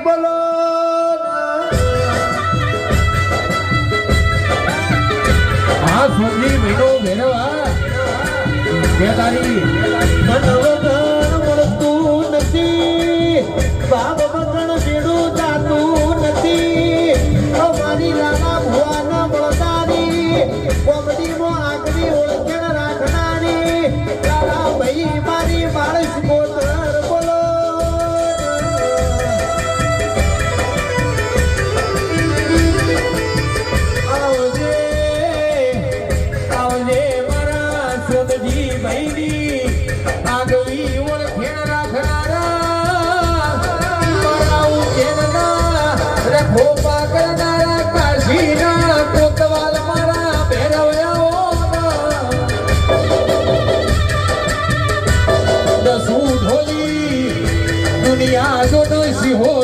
બોલો આ સુજી મહિનો ભેરવા કે તારી મનોગણ મળતું નથી બાપ મગણ ભેડું જાતું નથી અમારી લાલા ભુવાના મળતાની કોમડીમાં આગળ ઓળખણ રાખનારી લાલા ભાઈ મારી માણસ કોતર બોલો આવજે આવજે મારા સોદજી ભાઈની આગવી ઓળખેણ રાખનારા મારા ઉકેલના રખો પાકરનારા કાશીના કોતવાલ મારા ભેરવ્યાઓના દસું ઢોલી દુનિયા જો સિંહો